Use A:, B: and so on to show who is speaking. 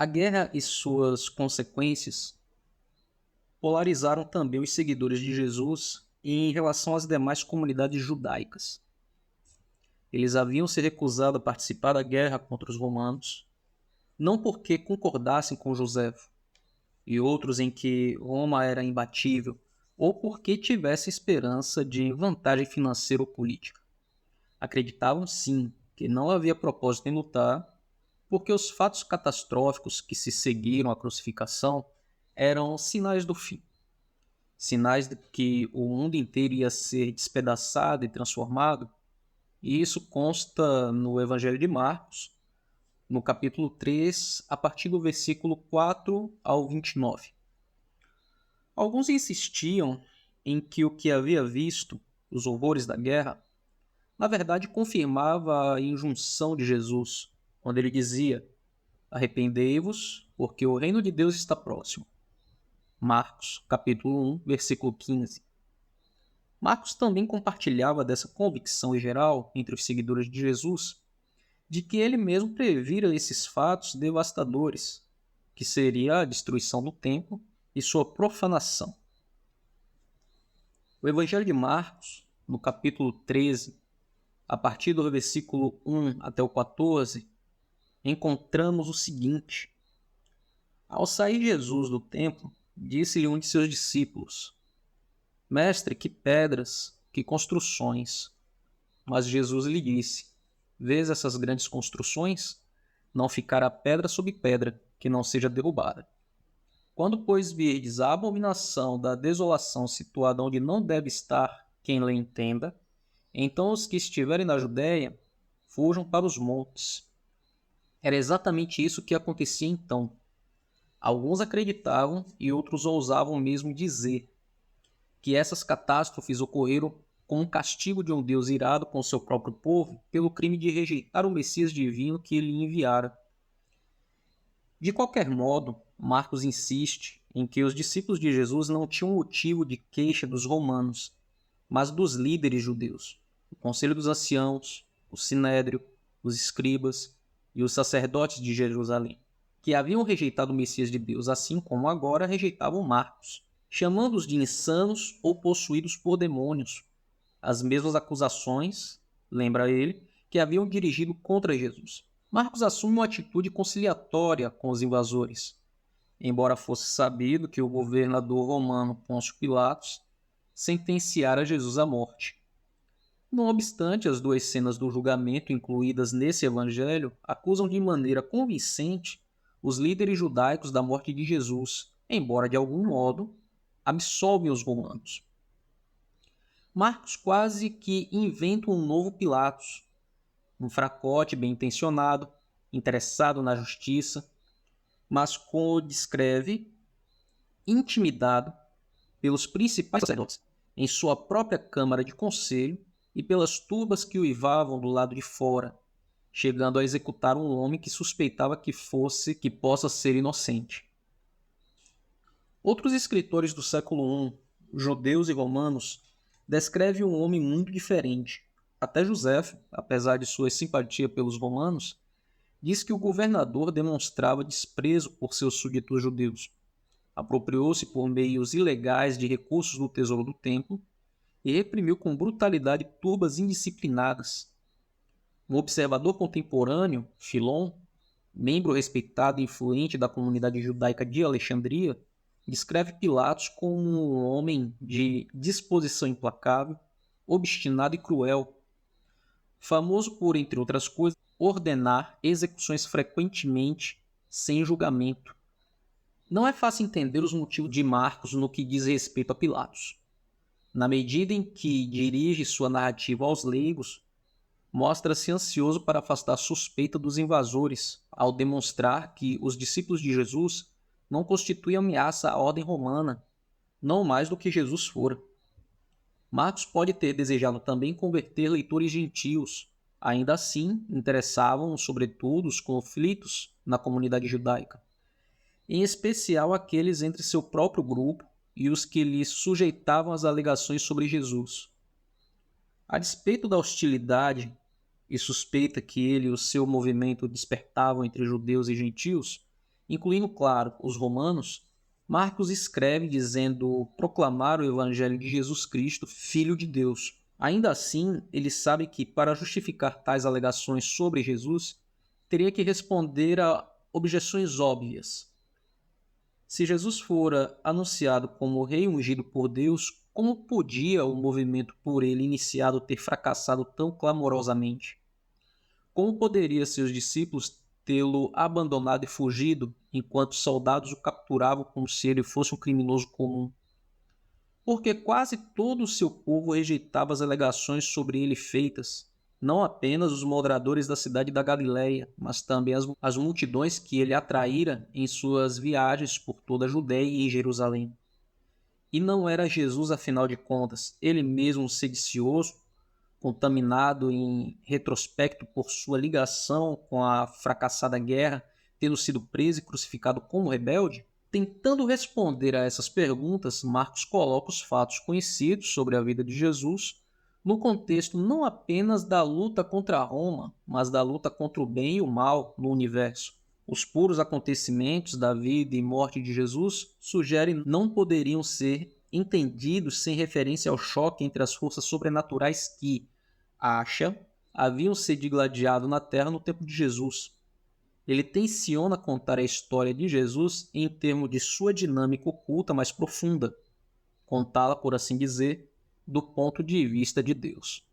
A: A guerra e suas consequências polarizaram também os seguidores de Jesus em relação às demais comunidades judaicas. Eles haviam se recusado a participar da guerra contra os romanos, não porque concordassem com Joséfo e outros em que Roma era imbatível, ou porque tivessem esperança de vantagem financeira ou política. Acreditavam sim que não havia propósito em lutar, porque os fatos catastróficos que se seguiram à crucificação eram sinais do fim. Sinais de que o mundo inteiro ia ser despedaçado e transformado, e isso consta no Evangelho de Marcos, no capítulo 3, a partir do versículo 4 ao 29. Alguns insistiam em que o que havia visto, os horrores da guerra, na verdade confirmava a injunção de Jesus, quando ele dizia: arrependei-vos, porque o reino de Deus está próximo. Marcos, capítulo 1, versículo 15. Marcos também compartilhava dessa convicção geral entre os seguidores de Jesus, de que ele mesmo previra esses fatos devastadores, que seria a destruição do templo e sua profanação. O Evangelho de Marcos, no capítulo 13, a partir do versículo 1 até o 14, encontramos o seguinte: ao sair Jesus do templo, disse-lhe um de seus discípulos: Mestre, que pedras, que construções! Mas Jesus lhe disse: Vês essas grandes construções? Não ficará pedra sobre pedra, que não seja derrubada. Quando, pois, virdes a abominação da desolação situada onde não deve estar quem lhe entenda, então os que estiverem na Judéia fujam para os montes. Era exatamente isso que acontecia então. Alguns acreditavam e outros ousavam mesmo dizer que essas catástrofes ocorreram como um castigo de um Deus irado com seu próprio povo pelo crime de rejeitar o Messias divino que ele enviara. De qualquer modo, Marcos insiste em que os discípulos de Jesus não tinham motivo de queixa dos romanos, mas dos líderes judeus, o Conselho dos Anciãos, o Sinédrio, os escribas e os sacerdotes de Jerusalém, que haviam rejeitado o Messias de Deus, assim como agora rejeitavam Marcos, chamando-os de insanos ou possuídos por demônios. As mesmas acusações, lembra ele, que haviam dirigido contra Jesus. Marcos assume uma atitude conciliatória com os invasores, embora fosse sabido que o governador romano Pôncio Pilatos sentenciara Jesus à morte. Não obstante, as duas cenas do julgamento incluídas nesse evangelho acusam de maneira convincente os líderes judaicos da morte de Jesus, embora de algum modo absolvem os romanos. Marcos quase que inventa um novo Pilatos, um fracote bem intencionado, interessado na justiça, mas como descreve, intimidado pelos principais sacerdotes em sua própria câmara de conselho e pelas turbas que uivavam do lado de fora, chegando a executar um homem que suspeitava que possa ser inocente. Outros escritores do século I, judeus e romanos, descrevem um homem muito diferente. Até Joséfo, apesar de sua simpatia pelos romanos, diz que o governador demonstrava desprezo por seus súditos judeus. Apropriou-se por meios ilegais de recursos do tesouro do templo e reprimiu com brutalidade turbas indisciplinadas. Um observador contemporâneo, Filon, membro respeitado e influente da comunidade judaica de Alexandria, descreve Pilatos como um homem de disposição implacável, obstinado e cruel, famoso por, entre outras coisas, ordenar execuções frequentemente sem julgamento. Não é fácil entender os motivos de Marcos no que diz respeito a Pilatos. Na medida em que dirige sua narrativa aos leigos, mostra-se ansioso para afastar a suspeita dos invasores, ao demonstrar que os discípulos de Jesus não constituem ameaça à ordem romana, não mais do que Jesus fora. Marcos pode ter desejado também converter leitores gentios. Ainda assim, interessavam, sobretudo, os conflitos na comunidade judaica, em especial aqueles entre seu próprio grupo e os que lhe sujeitavam as alegações sobre Jesus. A despeito da hostilidade e suspeita que ele e o seu movimento despertavam entre judeus e gentios, incluindo, claro, os romanos, Marcos escreve dizendo proclamar o evangelho de Jesus Cristo, Filho de Deus. Ainda assim, ele sabe que para justificar tais alegações sobre Jesus, teria que responder a objeções óbvias. Se Jesus fora anunciado como rei ungido por Deus, como podia o movimento por ele iniciado ter fracassado tão clamorosamente? Como poderia seus discípulos tê-lo abandonado e fugido, enquanto soldados o capturavam como se ele fosse um criminoso comum? Porque quase todo o seu povo rejeitava as alegações sobre ele feitas, não apenas os moradores da cidade da Galiléia, mas também as multidões que ele atraíra em suas viagens por toda a Judéia e Jerusalém. E não era Jesus, afinal de contas, ele mesmo um sedicioso, contaminado em retrospecto por sua ligação com a fracassada guerra, tendo sido preso e crucificado como rebelde? Tentando responder a essas perguntas, Marcos coloca os fatos conhecidos sobre a vida de Jesus no contexto não apenas da luta contra Roma, mas da luta contra o bem e o mal no universo. Os puros acontecimentos da vida e morte de Jesus sugerem não poderiam ser entendidos sem referência ao choque entre as forças sobrenaturais que, acha, haviam se digladiado na Terra no tempo de Jesus. Ele tenciona contar a história de Jesus em termos de sua dinâmica oculta mais profunda, contá-la, por assim dizer, do ponto de vista de Deus.